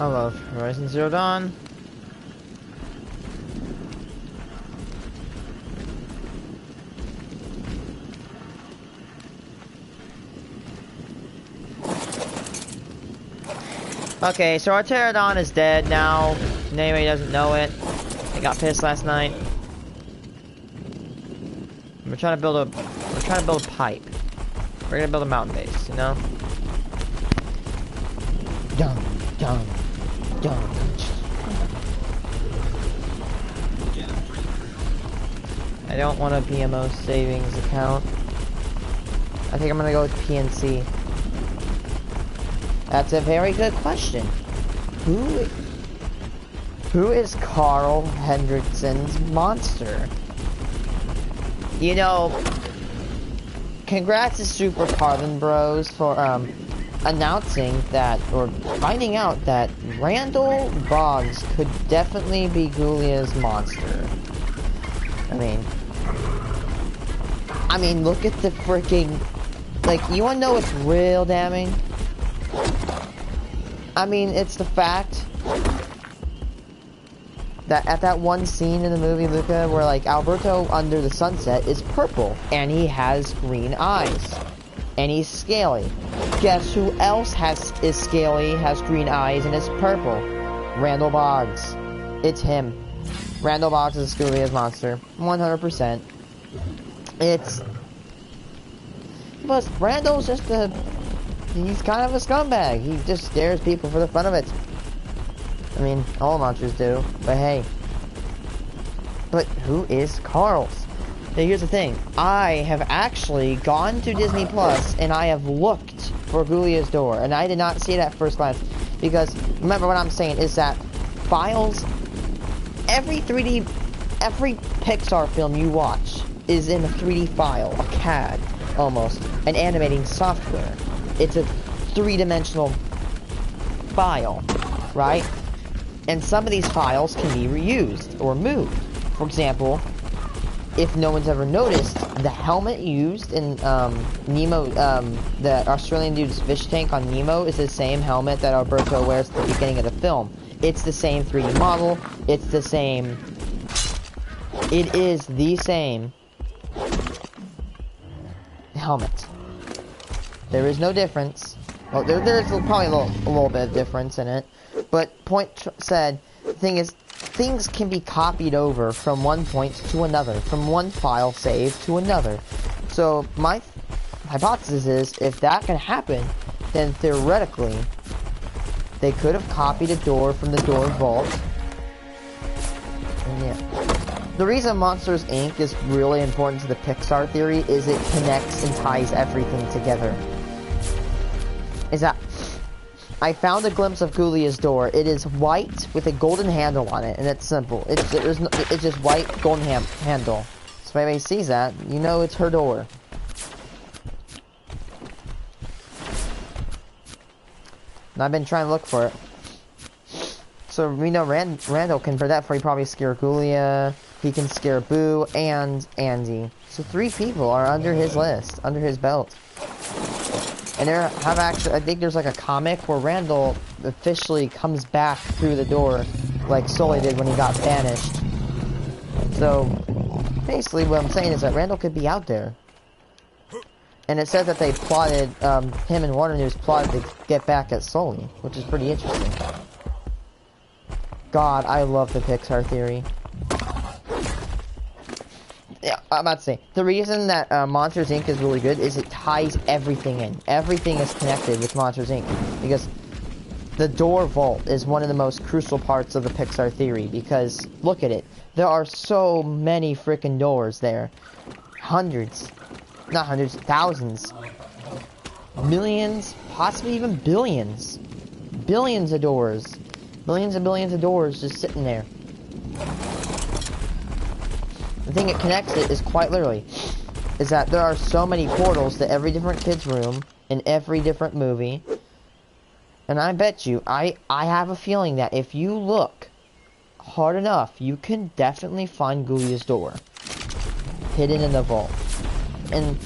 I love Horizon Zero Dawn. Okay, so our pterodon is dead now. And anybody doesn't know it. I got pissed last night. We're trying to build a pipe. We're gonna build a mountain base, you know? Dum, dum, dum. I don't want a PMO savings account. I think I'm gonna go with PNC. That's a very good question. Who is Carl Hendrickson's monster? You know, congrats to Super Carbon Bros for announcing that, or finding out that Randall Boggs could definitely be Ghoulia's monster. I mean, look at the freaking, like, you wanna know what's real damning? I mean, it's the fact that at that one scene in the movie, Luca, where, like, Alberto under the sunset is purple, and he has green eyes, and he's scaly. Guess who else is scaly, has green eyes, and is purple? Randall Boggs. It's him. Randall Boggs is Ghoulia's monster. 100%. But Randall's just he's kind of a scumbag. He just scares people for the fun of it. I mean, all monsters do, but hey. But who is Carl's? Now here's the thing. I have actually gone to Disney Plus and I have looked for Ghoulia's door, and I did not see it at first glance. Because, remember what I'm saying is that files, every Pixar film you watch is in a 3D file, a CAD, almost, an animating software. It's a three-dimensional file, right? And some of these files can be reused or moved. For example, if no one's ever noticed, the helmet used in Nemo, the Australian dude's fish tank on Nemo is the same helmet that Alberto wears at the beginning of the film. It's the same 3D model. It's the same. It is the same helmet. There is no difference. Well, there's probably a little bit of difference in it. But point said, the thing is, things can be copied over from one point to another, from one file saved to another. So my hypothesis is, if that can happen, then theoretically, they could have copied a door from the door vault. And yeah. The reason Monsters, Inc. is really important to the Pixar theory is it connects and ties everything together. Is that I found a glimpse of Ghoulia's door. It is white with a golden handle on it, and it's simple. It's just white golden handle. So if anybody sees that, you know it's her door. And I've been trying to look for it. So we know Randall can, for that, for he probably scare Ghoulia. He can scare Boo and Andy. So 3 people are under his list, under his belt. And there have actually, I think there's like a comic where Randall officially comes back through the door, like Sully did when he got banished. So, basically what I'm saying is that Randall could be out there. And it says that they plotted, him and Warner News plotted to get back at Sully, which is pretty interesting. God, I love the Pixar theory. Yeah, I'm about to say, the reason that Monsters, Inc. is really good is it ties everything in. Everything is connected with Monsters, Inc. Because the door vault is one of the most crucial parts of the Pixar theory. Because, look at it. There are so many freaking doors there. Hundreds. Not hundreds, thousands. Millions, possibly even billions. Billions of doors. Billions and billions of doors just sitting there. The thing that connects it is quite literally, is that there are so many portals to every different kid's room in every different movie. And I bet you, I have a feeling that if you look hard enough, you can definitely find Ghoulia's door hidden in the vault. And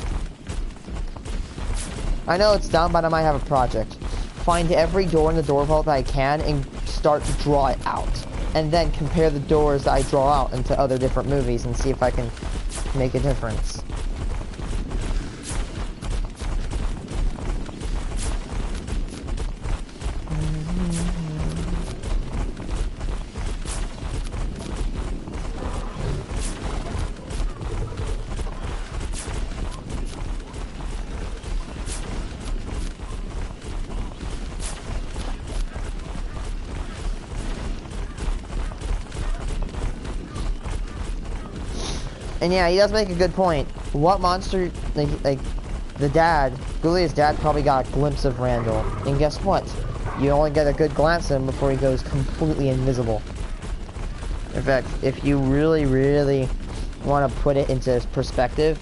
I know it's dumb, but I might have a project. Find every door in the door vault that I can and start to draw it out. And then compare the doors that I draw out into other different movies and see if I can make a difference. And yeah, he does make a good point. What monster, like the dad, Gulia's dad probably got a glimpse of Randall. And guess what? You only get a good glance at him before he goes completely invisible. In fact, if you really, really want to put it into perspective,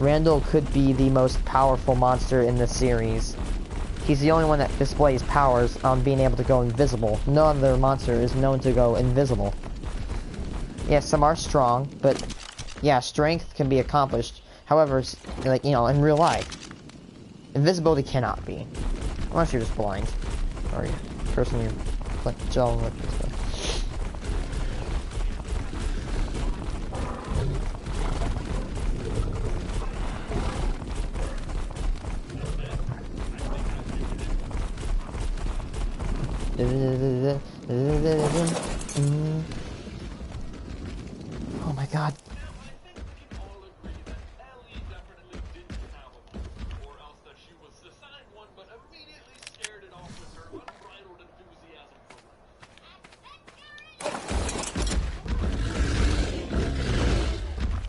Randall could be the most powerful monster in the series. He's the only one that displays powers on being able to go invisible. No other monster is known to go invisible. Yes, some are strong, but yeah, strength can be accomplished. However, like, you know, in real life, invisibility cannot be. Unless you're just blind. Or you're the person you're like gelling with this way. Oh my god.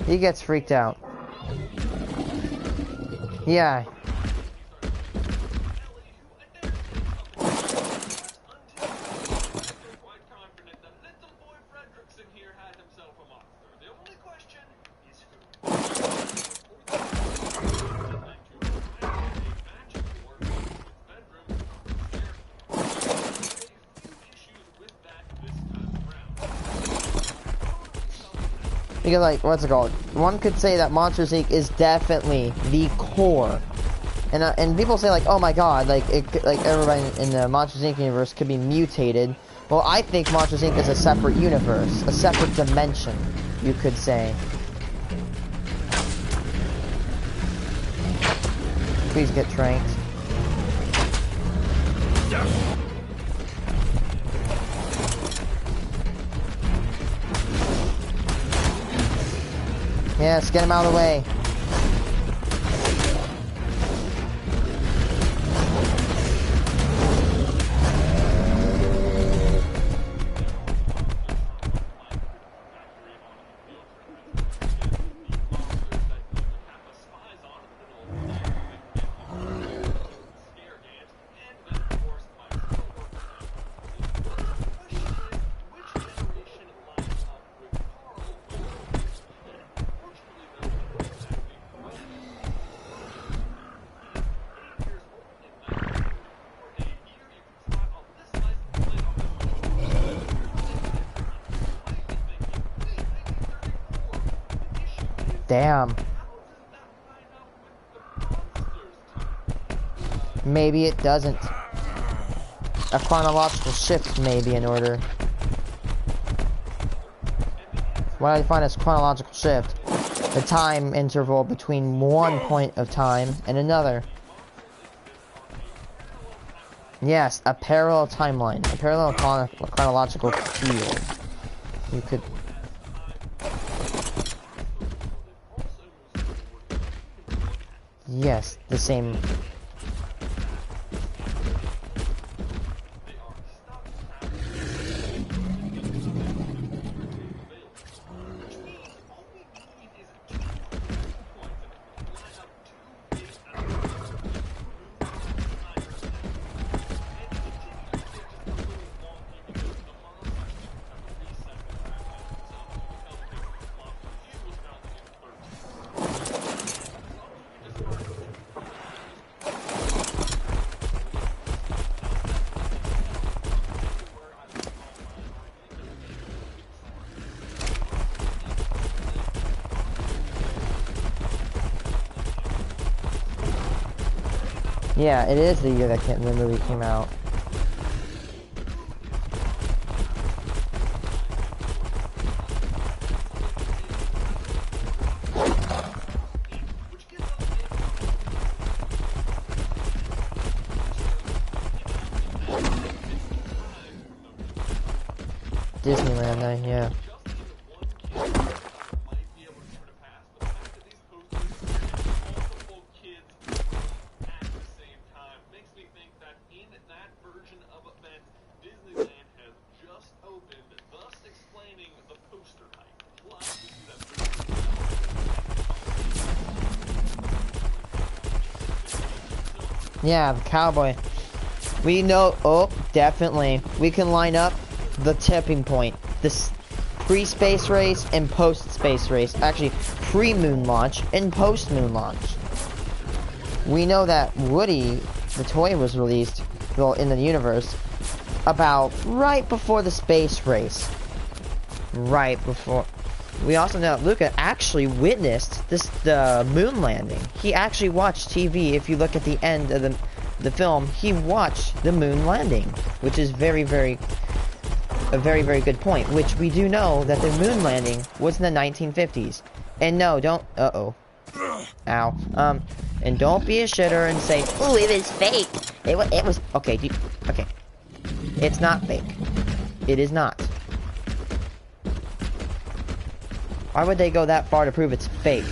He gets freaked out. Yeah. Because, like, what's it called? One could say that Monsters Inc. is definitely the core. And people say, like, oh my god, like, like everybody in the Monsters Inc. universe could be mutated. Well, I think Monsters Inc. is a separate universe, a separate dimension, you could say. Please get tranked. Yes, get him out of the way. Damn. Maybe it doesn't. A chronological shift may be in order. What I find as chronological shift, the time interval between one point of time and another. Yes, a parallel timeline, a parallel chronological field. You could. Yes, the same. Yeah, it is the year that the movie came out. Disneyland, yeah. Yeah, the cowboy. We know, oh, definitely. We can line up the tipping point. This pre-space race and post-space race. Actually, pre-moon launch and post-moon launch. We know that Woody, the toy, was released, well, in the universe, about right before the space race. Right before. We also know that Luca actually witnessed the moon landing. He actually watched TV. If you look at the end of the film, he watched the moon landing, which is a very, very good point. Which we do know that the moon landing was in the 1950s. And no, don't. Ow. And don't be a shitter and say, "Ooh, it was fake." It was. Okay. Okay. It's not fake. It is not. Why would they go that far to prove it's fake?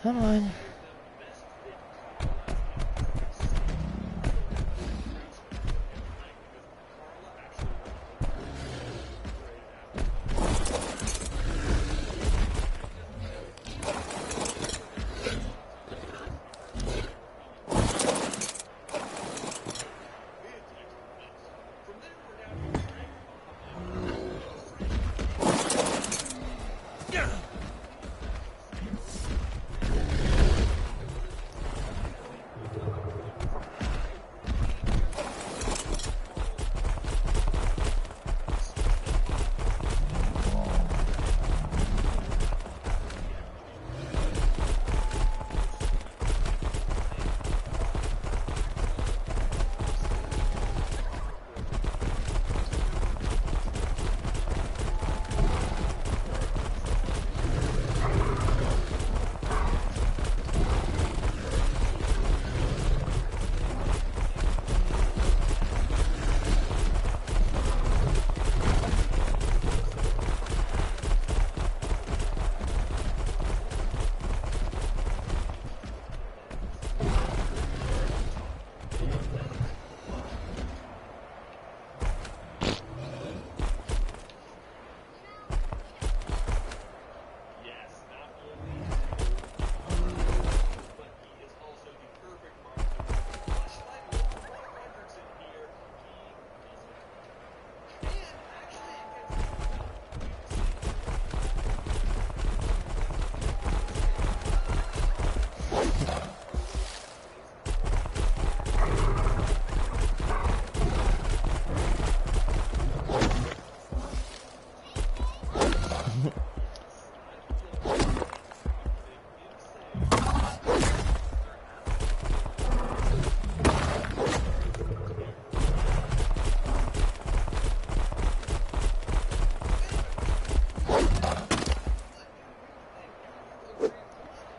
Come on.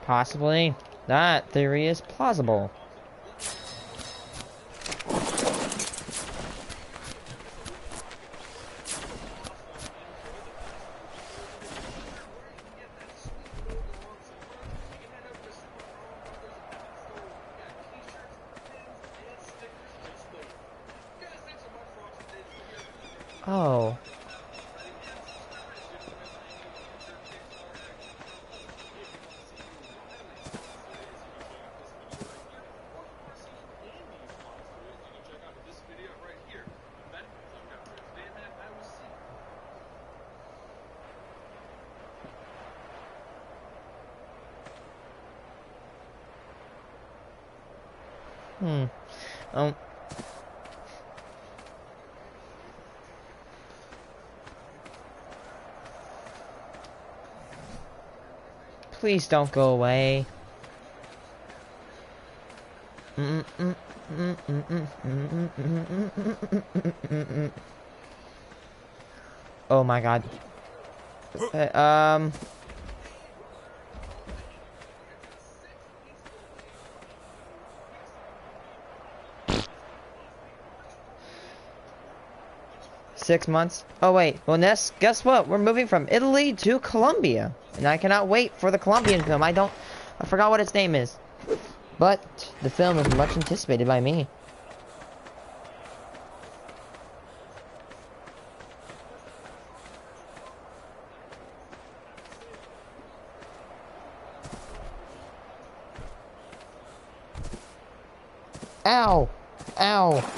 Possibly. That theory is plausible. Oh. Oh. Please don't go away. Oh my god. 6 months? Oh wait, well guess what? We're moving from Italy to Colombia. And I cannot wait for the Colombian film. I forgot what its name is. But the film is much anticipated by me. Ow! Ow!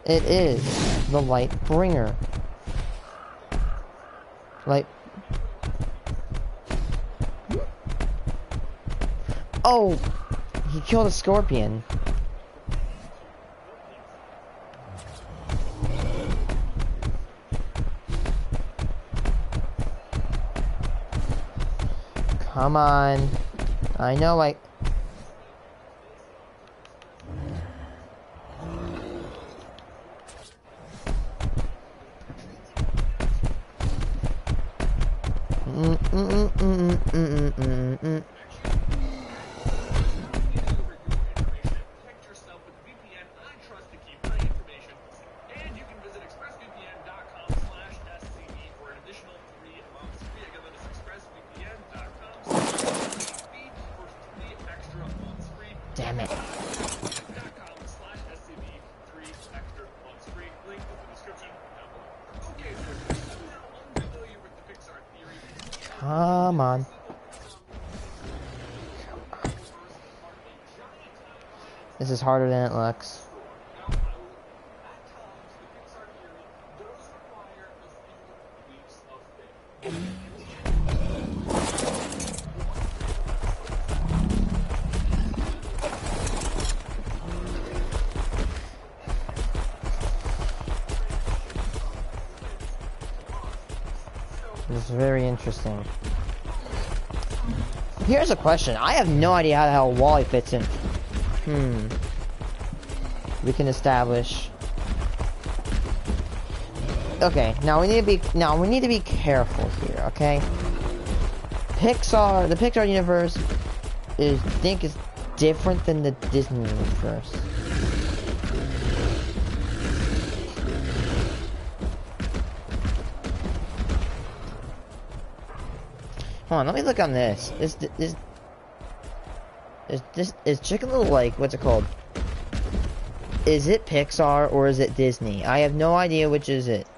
It is the light bringer. Light. Oh! He killed a scorpion. Come on. I know I... Damn it. Come on. This is harder than it looks. It's very interesting. Here's a question. I have no idea how the hell Wally fits in. We can establish. Okay, now we need to be careful here, okay? The Pixar universe is different than the Disney universe. Hold on, let me look on this. Is Chicken Little, like, what's it called? Is it Pixar or is it Disney? I have no idea which is it.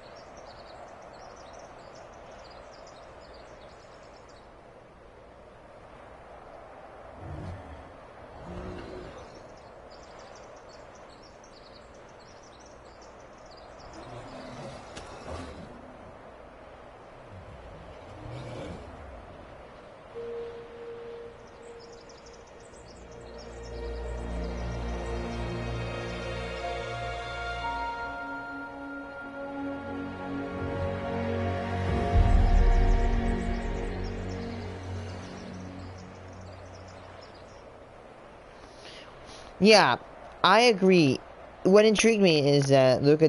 Yeah, I agree. What intrigued me is that Luca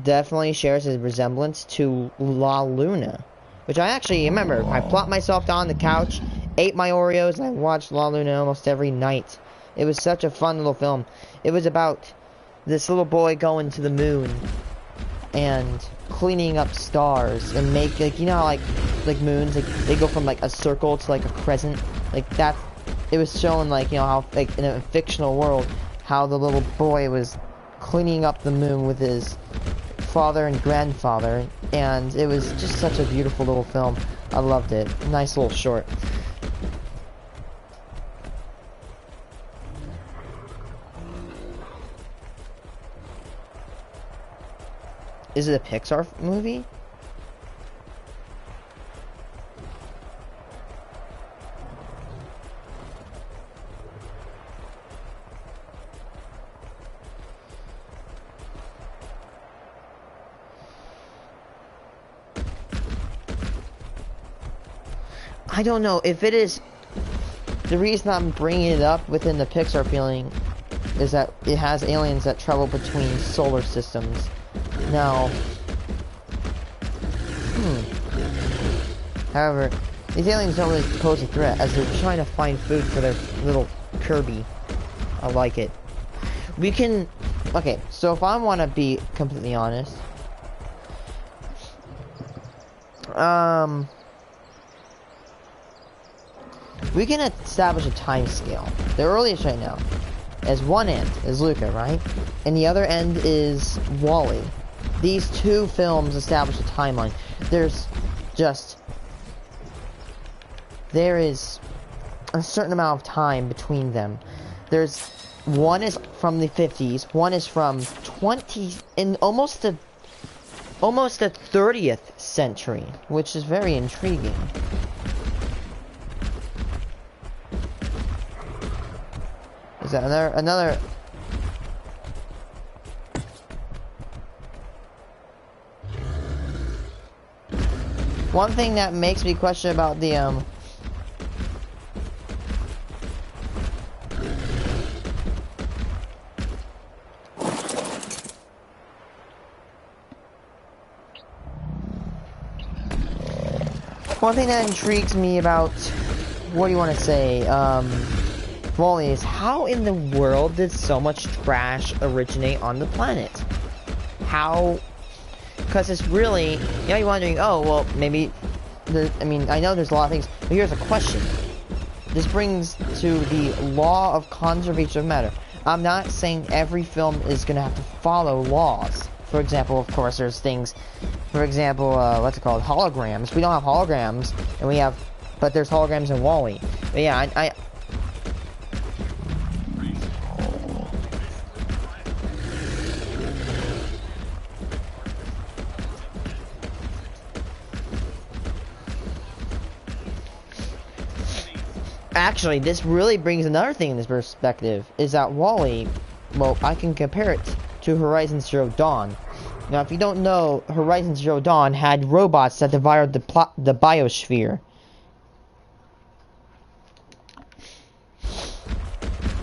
definitely shares his resemblance to La Luna, which I actually remember. I plopped myself down on the couch, ate my Oreos, and I watched La Luna almost every night. It was such a fun little film. It was about this little boy going to the moon and cleaning up stars and make, like, you know how like moons, like they go from like a circle to like a crescent, like that. It was showing, like, you know, how, like, in a fictional world, how the little boy was cleaning up the moon with his father and grandfather, and it was just such a beautiful little film. I loved it. Nice little short. Is it a Pixar movie? I don't know if it is. The reason I'm bringing it up within the Pixar feeling is that it has aliens that travel between solar systems. Now, however, these aliens don't really pose a threat as they're trying to find food for their little Kirby. I like it. We can. Okay, so if I want to be completely honest, we can establish a time scale. The earliest right now, as one end is Luca, right? And the other end is Wally. These two films establish a timeline. There is a certain amount of time between them. One is from the 50s, one is from almost the 30th century, which is very intriguing. Is that another? One thing that makes me question about the one thing that intrigues me about, what do you want to say, Wally, is how in the world did so much trash originate on the planet? How? Because it's really, you know, you're wondering, oh, well, maybe, I mean, I know there's a lot of things, but here's a question. This brings to the law of conservation of matter. I'm not saying every film is going to have to follow laws. For example, of course, there's things, for example, what's it called, holograms. We don't have holograms, and we have, but there's holograms in Wall-E. But yeah, I Actually, this really brings another thing in this perspective, is that Wally, well, I can compare it to Horizon Zero Dawn. Now, if you don't know, Horizon Zero Dawn had robots that devoured the biosphere.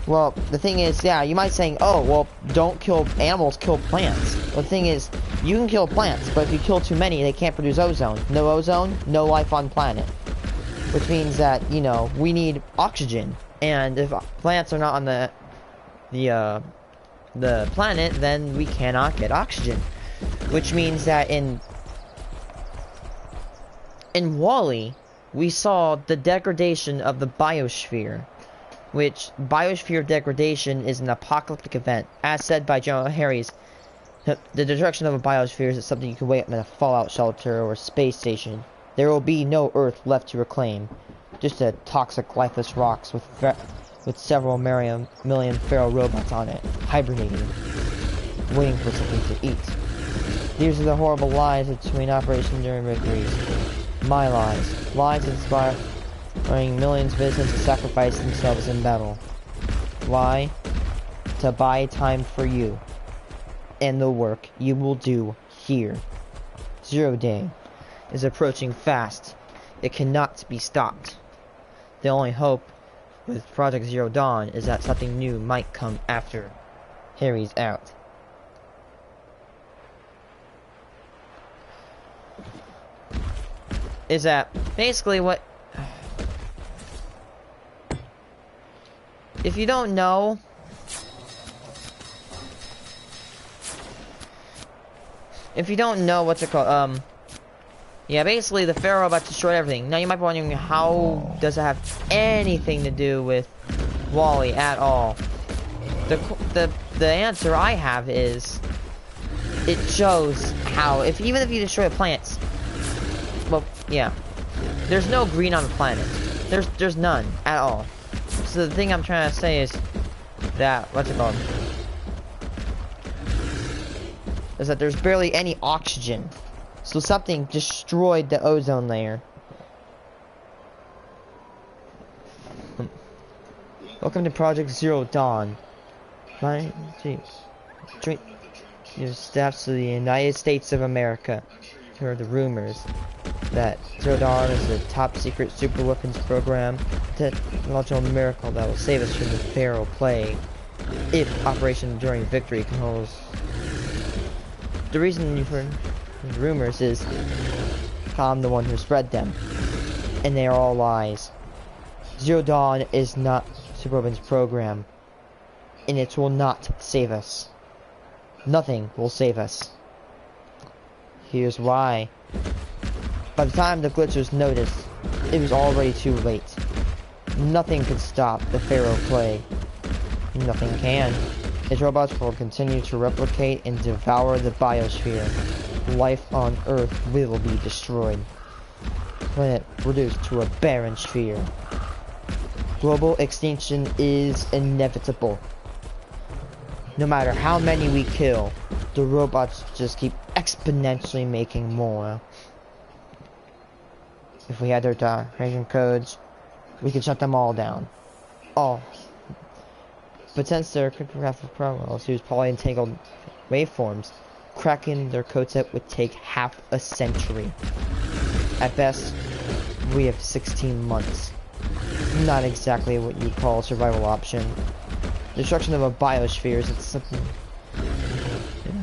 Well, the thing is, yeah, you might saying, oh, well, don't kill animals, kill plants. Well, the thing is, you can kill plants, but if you kill too many, they can't produce ozone. No ozone, no life on planet. Which means that, you know, we need oxygen. And if plants are not on the planet, then we cannot get oxygen. Which means that in Wall-E, we saw the degradation of the biosphere. Which, biosphere degradation is an apocalyptic event. As said by General Harry's, the destruction of a biosphere is something you can wake up in a fallout shelter or space station. There will be no Earth left to reclaim. Just a toxic, lifeless rocks with several million feral robots on it, hibernating, waiting for something to eat. These are the horrible lies between Operation Enduring Victories. My lies. Lies inspiring millions of citizens to sacrifice themselves in battle. Lie to buy time for you and the work you will do here. Zero Day is approaching fast. It cannot be stopped. The only hope with Project Zero Dawn is that something new might come after Harry's out. Is that basically what... If you don't know... what's it called, yeah, basically the Pharaoh robot destroyed everything. Now you might be wondering, how does it have anything to do with Wall-E at all? The answer I have is, it shows how even if you destroy plants, well, yeah, there's no green on the planet. There's none at all. So the thing I'm trying to say is that what's it called? Is that there's barely any oxygen. So something destroyed the ozone layer. Welcome to Project Zero Dawn. Your staffs of the United States of America heard the rumors that Zero Dawn is a top secret super weapons program, a technological miracle that will save us from the feral plague if Operation Enduring Victory can hold us. The reason you've heard rumors is I'm the one who spread them, and they are all lies. Zero Dawn is not super weapons program, and it will not save us. Nothing will save us. Here's why. By the time the glitchers noticed, it was already too late. Nothing could stop the Pharaoh plague. Nothing can. Its robots will continue to replicate and devour the biosphere. Life on Earth will be destroyed. Planet reduced to a barren sphere. Global extinction is inevitable. No matter how many we kill, the robots just keep exponentially making more. If we had their direction codes, we could shut them all down. All. But since their cryptographic protocols use poly-entangled waveforms, cracking their code set would take half a century. At best, we have 16 months. Not exactly what you'd call a survival option. Destruction of a biosphere is something,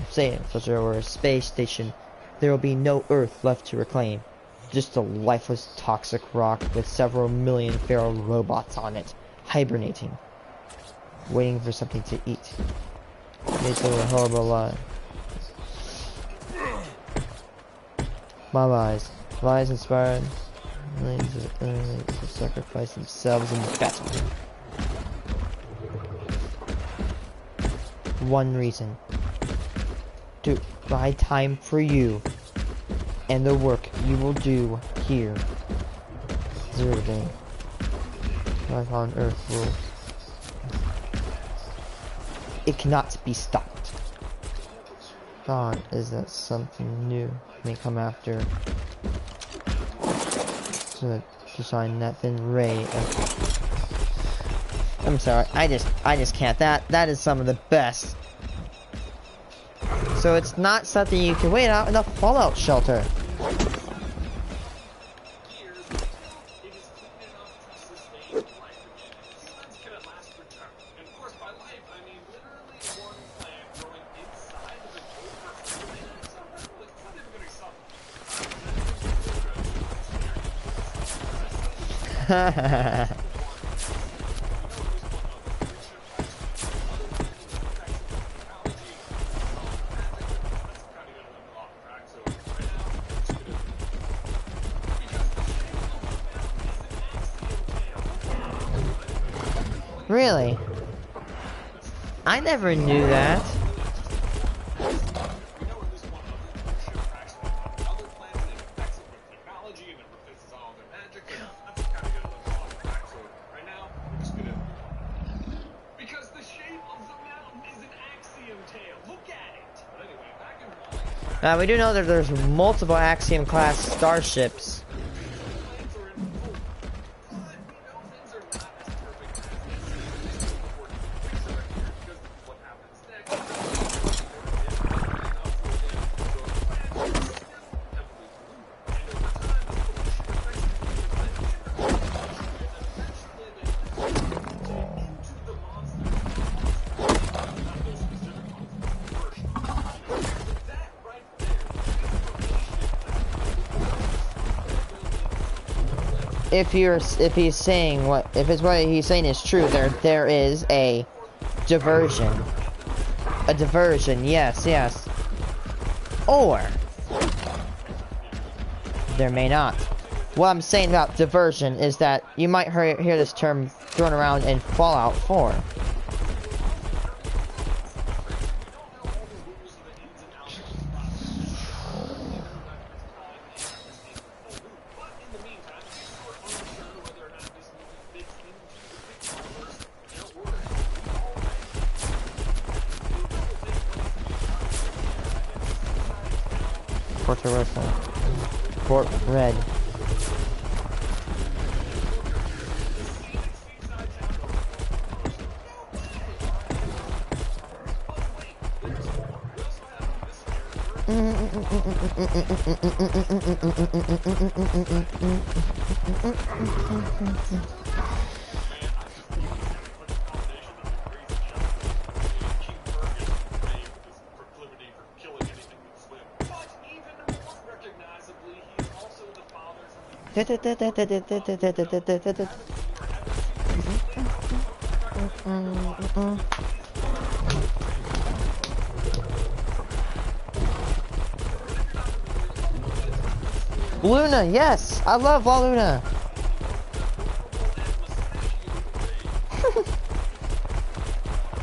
say if there were a space station, there will be no Earth left to reclaim. Just a lifeless toxic rock with several million feral robots on it, hibernating, waiting for something to eat. It's a horrible lie. My lies. Lies inspired millions of enemies to sacrifice themselves in battle. One reason. To buy time for you and the work you will do here. Zero Day. Life on Earth rules. It cannot be stopped. Thought is that something new may come after. So to sign that then Ray I'm sorry. I just can't. That is some of the best. So it's not something you can wait out in a fallout shelter. Really? I never knew that. We do know that there's multiple Axiom class starships. If he's saying what he's saying is true, there is a diversion. A diversion, yes. Or there may not. What I'm saying about diversion is that you might hear this term thrown around in Fallout 4. Fort Red. Luna, yes! I love La Luna!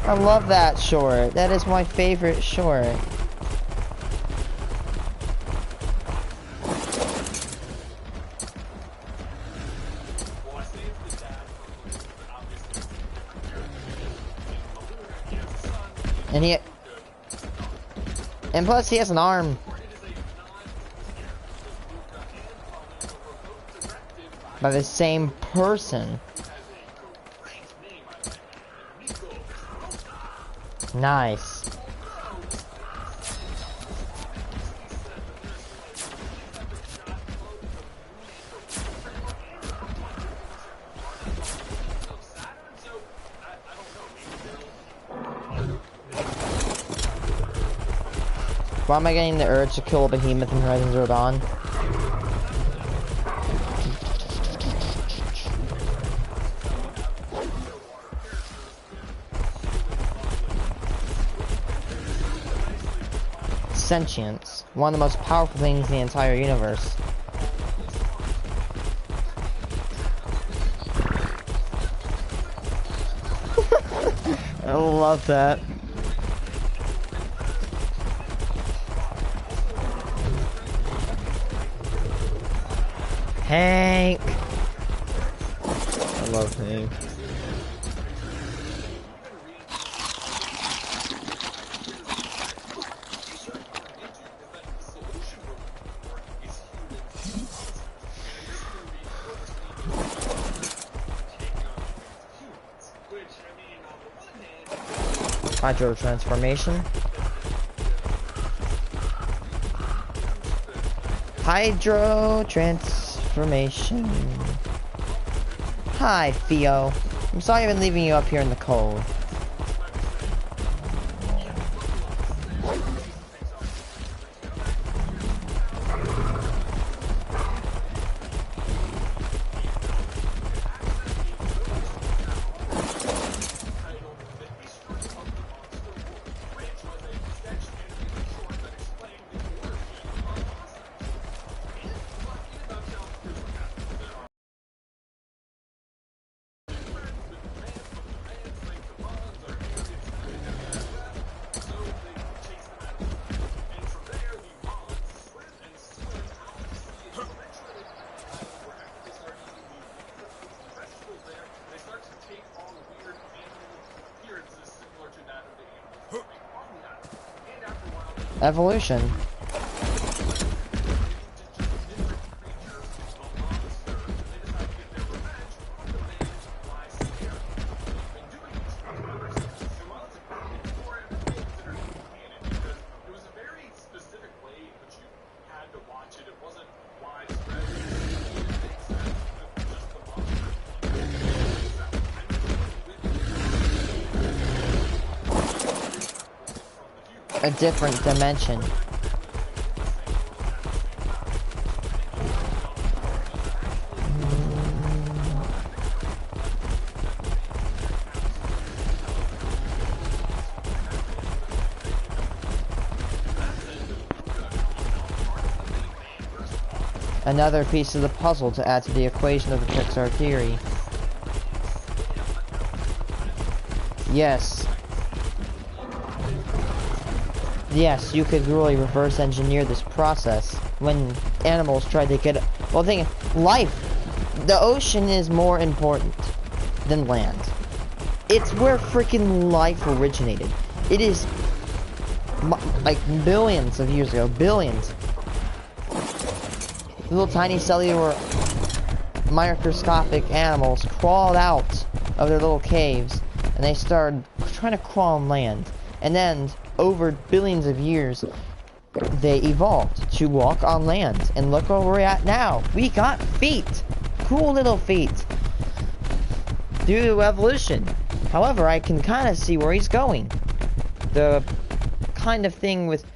I love that short. That is my favorite short. And plus he has an arm. By the same person. Nice. Why am I getting the urge to kill a behemoth in Horizon Zero Dawn? Sentience. One of the most powerful things in the entire universe. I love that. Hank! I love Hank. Hydro transformation. Hydro transformation. Hi, Theo. I'm sorry I've been leaving you up here in the cold. Evolution. A different dimension. Another piece of the puzzle to add to the equation of the Pixar theory. Yes. Yes, you could really reverse engineer this process when animals try to get... Well, think, life. The ocean is more important than land. It's where freaking life originated. It is like billions of years ago. Billions. Little tiny cellular microscopic animals crawled out of their little caves and they started trying to crawl on land. And then, over billions of years, they evolved to walk on land. And look where we're at now. We got feet. Cool little feet. Due to evolution. However, I can kind of see where he's going. The kind of thing with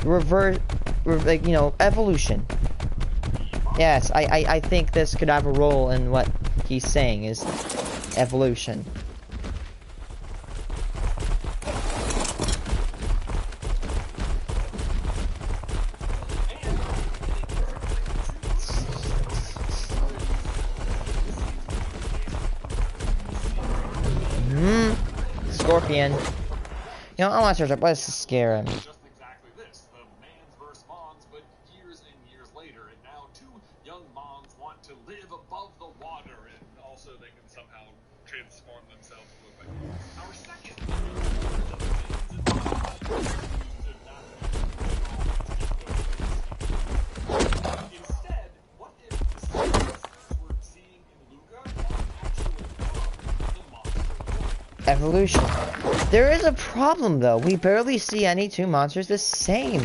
like, you know, evolution. Yes, I think this could have a role in what he's saying is evolution. Scorpion. You know, I want to search up. Let's scare him. Just exactly this. The man's versus Mons, but years and years later, and now two young Mons want to live above the water, and also they can somehow transform themselves to look like our second. Instead, what if the monsters we're seeing in Luca are actually the monsters? Evolution. There is a problem though. We barely see any two monsters the same.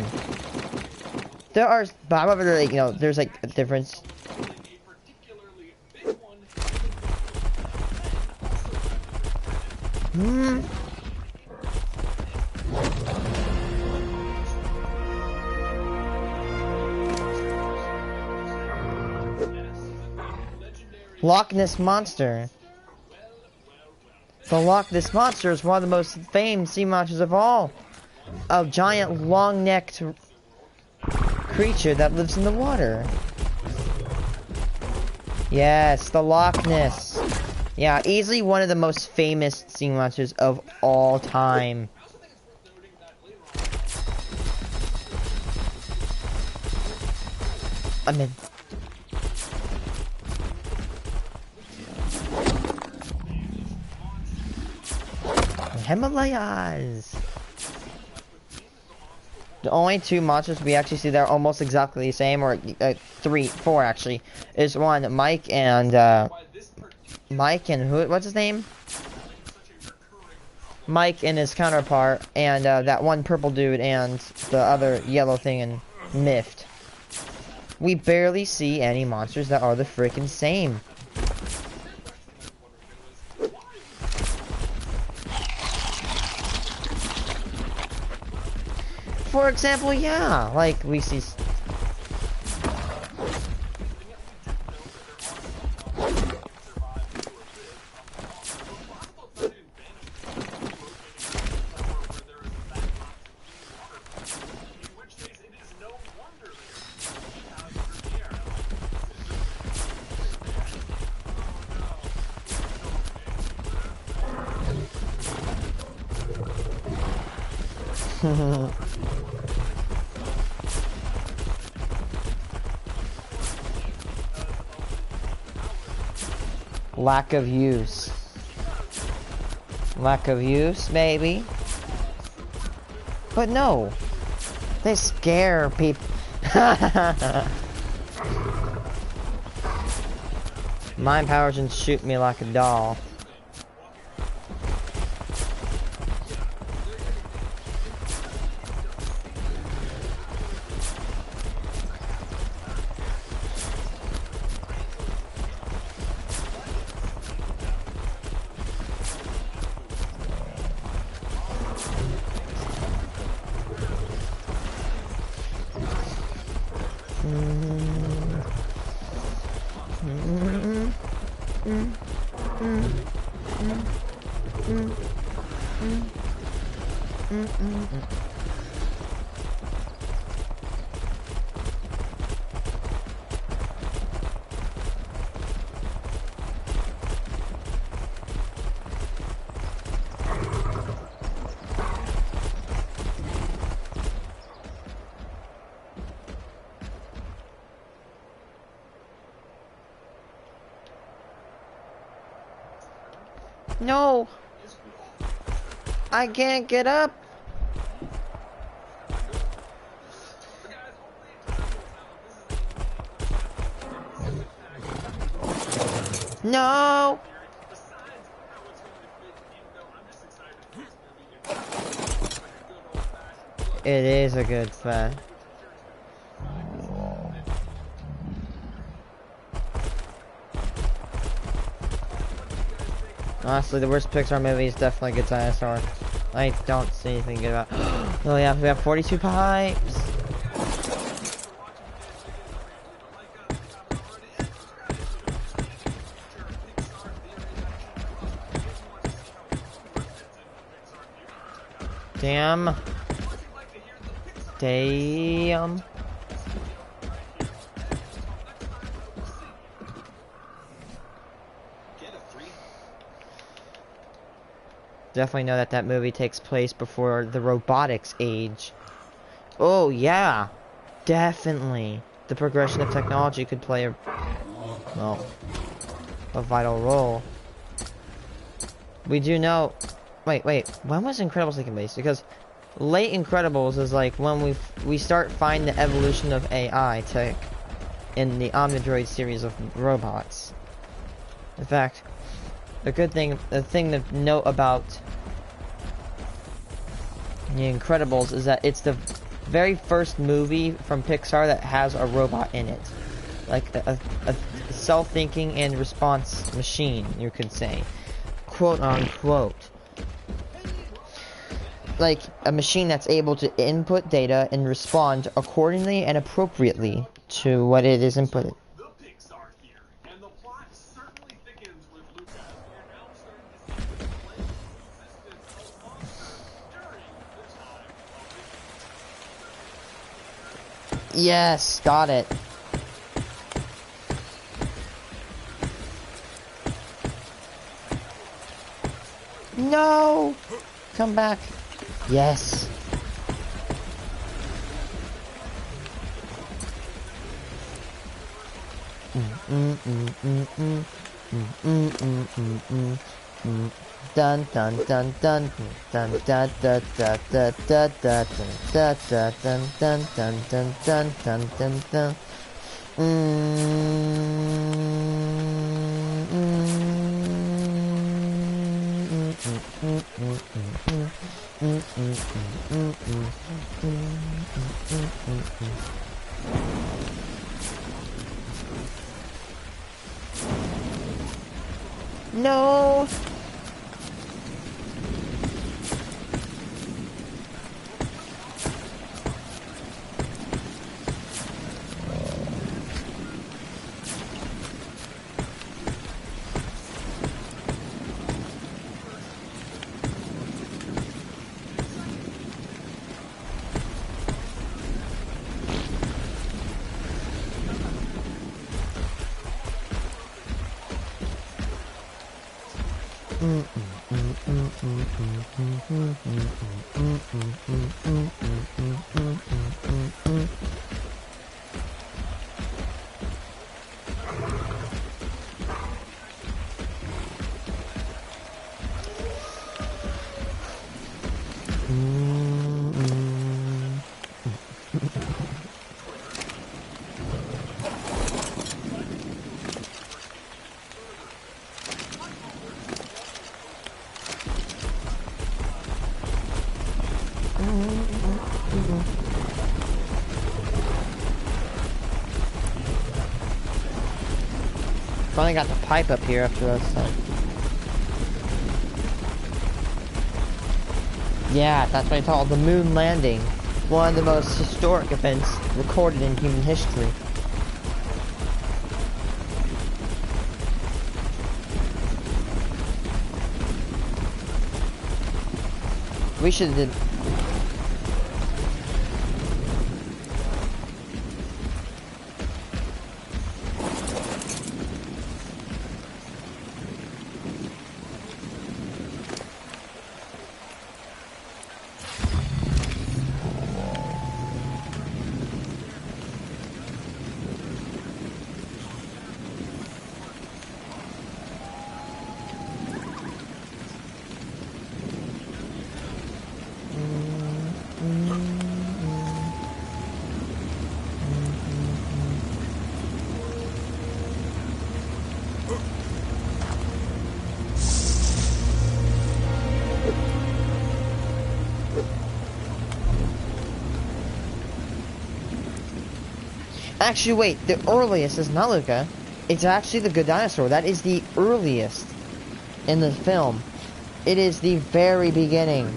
There are, however, like, you know, there's like a difference. Loch Ness Monster. The Loch Ness Monster is one of the most famed sea monsters of all. A giant, long-necked creature that lives in the water. Yes, the Loch Ness. Yeah, easily one of the most famous sea monsters of all time. I'm in. Himalayas. The only two monsters we actually see that are almost exactly the same, or four actually, is one Mike and who? What's his name? Mike and his counterpart, and that one purple dude and the other yellow thing in Mift. We barely see any monsters that are the freaking same. For example, yeah, like we see. Lack of use. Lack of use, maybe. But no. They scare people. Mind powers and shoot me like a doll. No! I can't get up! No! It is a good fact. Honestly, the worst Pixar movie is definitely Good Dinosaur. I don't see anything good about. Oh yeah, we have 42 pipes. Damn. Damn. Definitely know that that movie takes place before the robotics age. Oh yeah, definitely. The progression of technology could play a vital role. We do know. Wait. When was Incredibles taking place? Because late Incredibles is like when we start finding the evolution of AI tech in the Omnidroid series of robots. In fact, the thing to note about The Incredibles is that it's the very first movie from Pixar that has a robot in it. Like a self-thinking and response machine, you could say. Quote unquote. Like a machine that's able to input data and respond accordingly and appropriately to what it is inputted. Yes, got it. No! Come back. Yes. Dun dun dun dun dun da da da da da da da da dun dun dun dun dun dun dun dun. No. Finally got the pipe up here after that. Yeah, that's what I call the moon landing. One of the most historic events recorded in human history. We should have did. Actually, wait, the earliest is not Luca. It's actually the good dinosaur. That is the earliest in the film. It is the very beginning.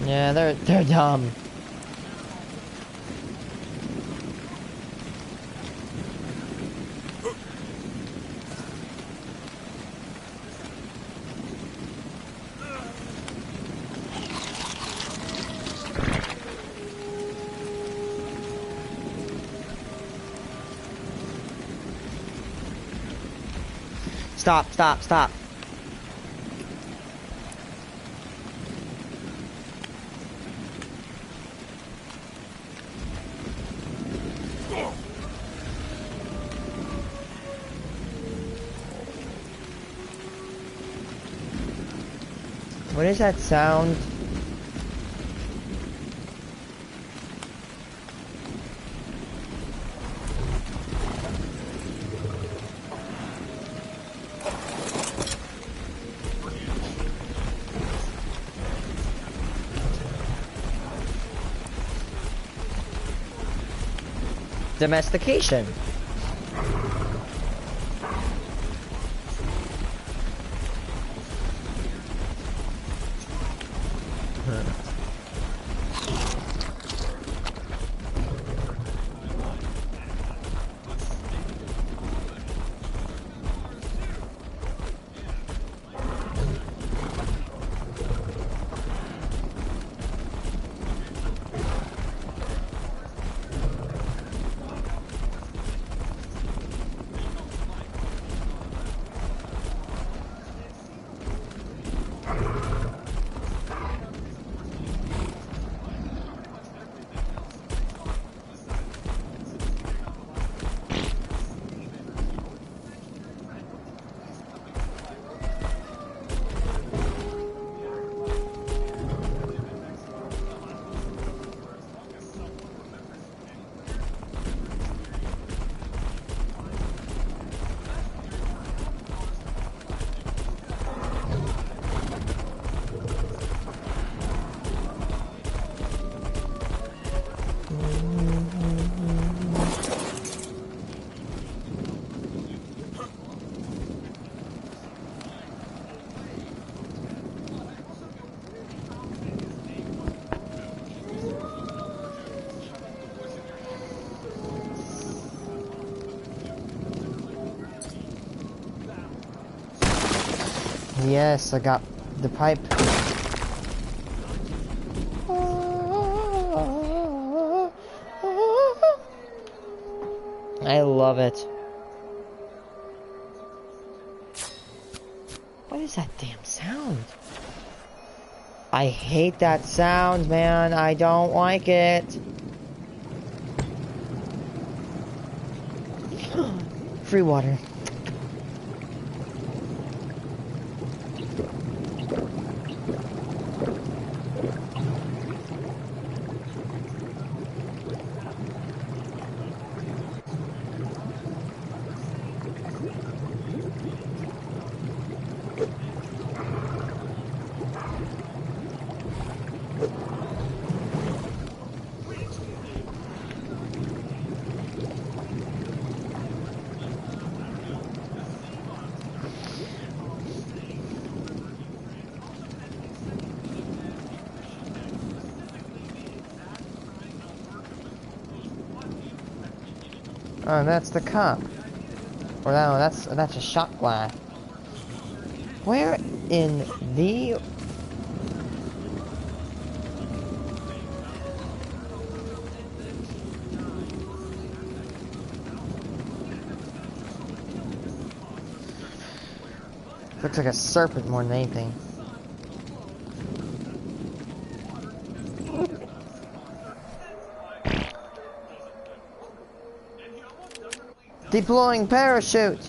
Yeah, they're dumb. Stop, stop, stop. What is that sound? Domestication. Yes, I got the pipe. I love it. What is that damn sound? I hate that sound, man. I don't like it. Free water. Oh, that's the cup. Or no, that's a shot glass. Where in the... Looks like a serpent more than anything. Deploying parachute!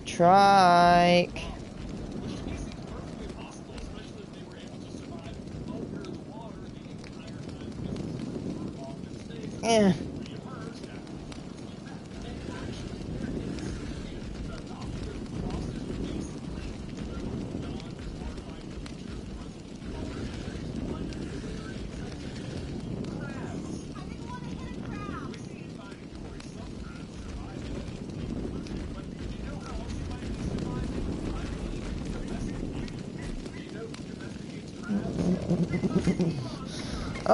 Trike. Yeah.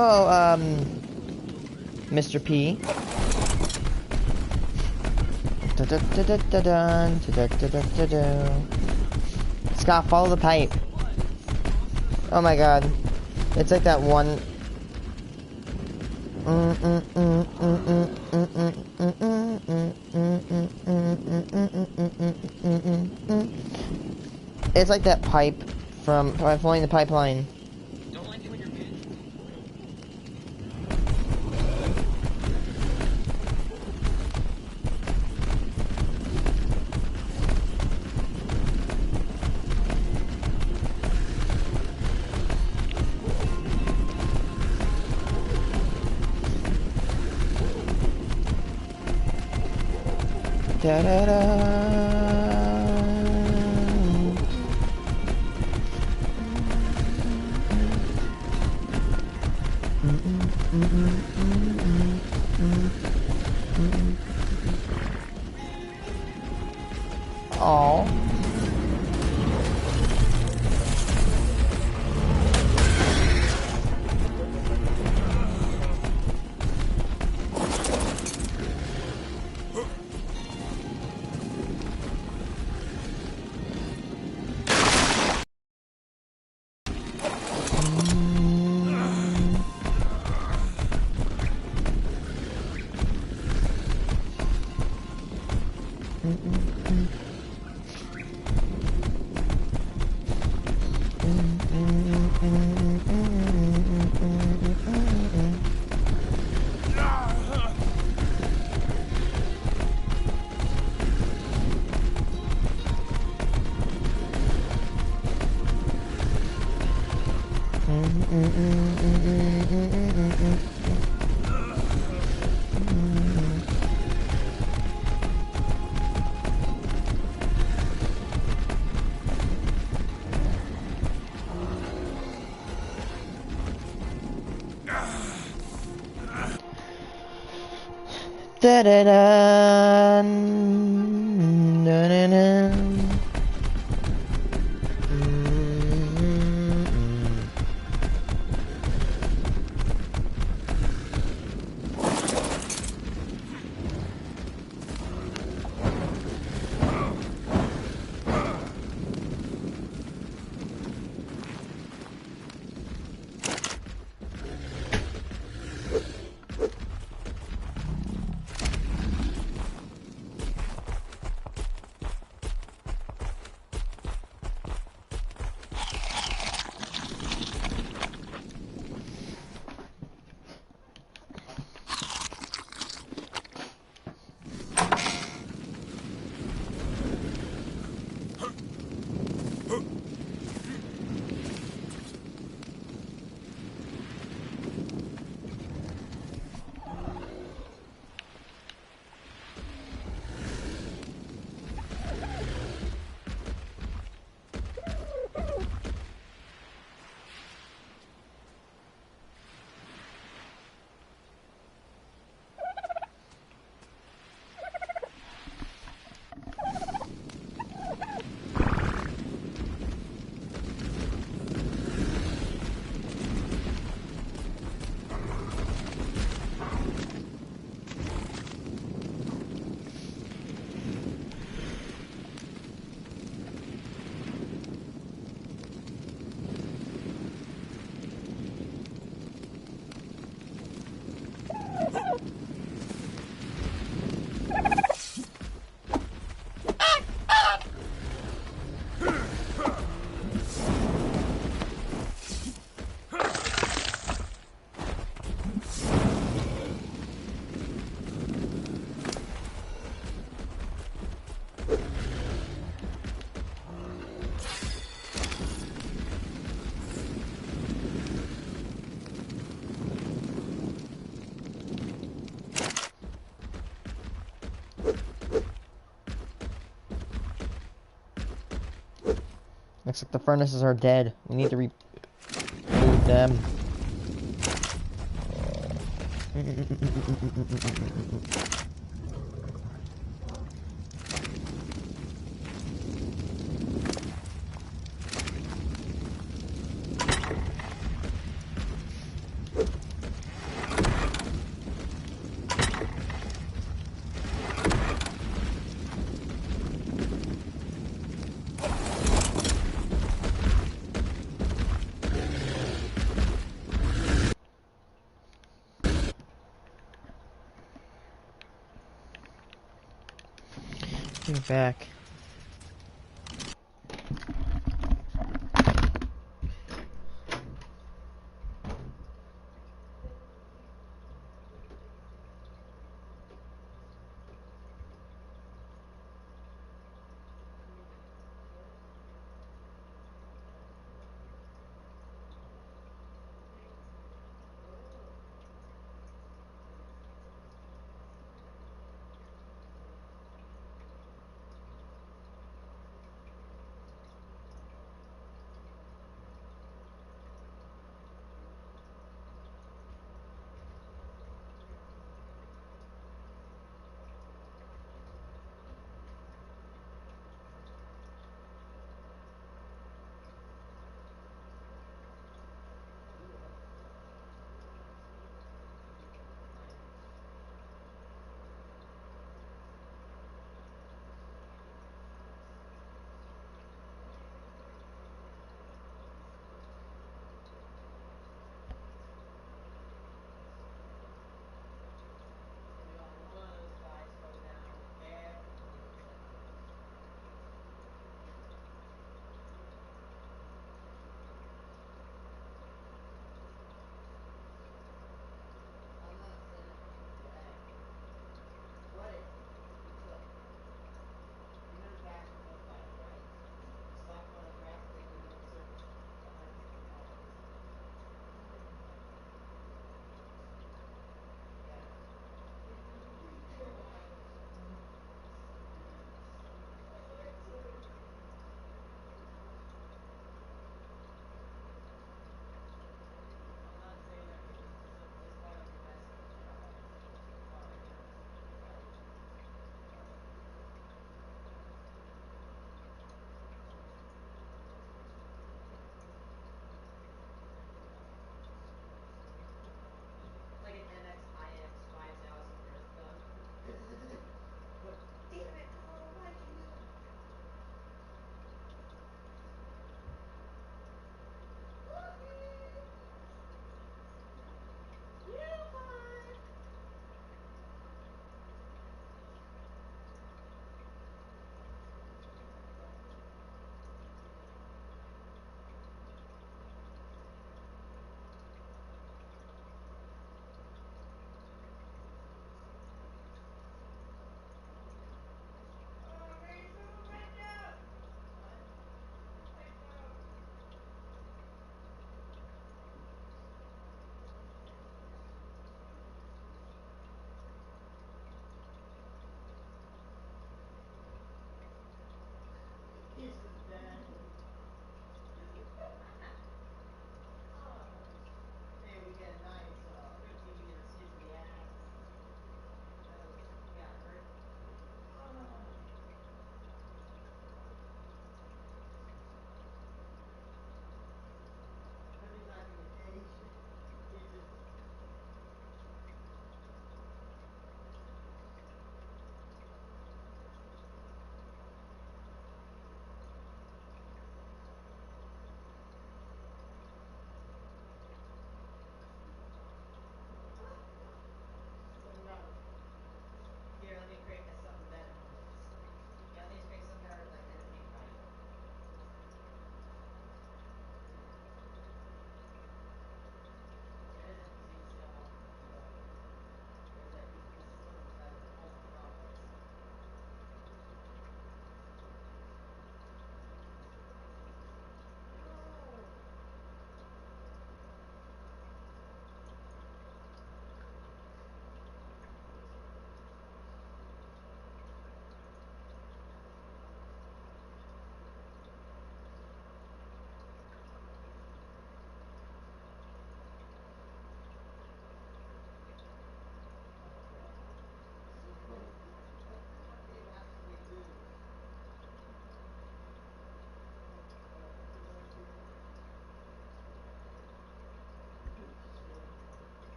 Oh, Mr. P. Scott, follow the pipe. Oh my god. It's like that one... It's like that pipe from following the pipeline. Da da da. Oh. Da da da. Da da da. Looks like the furnaces are dead. We need to remove them. Get back.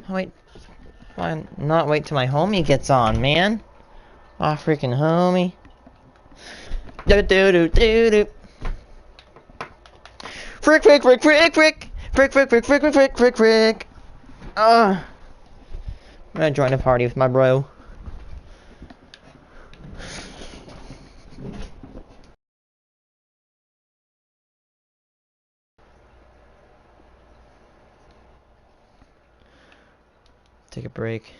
Wait. Why not wait till my homie gets on, man? Aw, freaking homie. Do do do do do. Frick, frick, frick, frick, frick. Frick, frick, frick, frick, frick, frick, frick, frick. I'm gonna join a party with my bro. Take a break.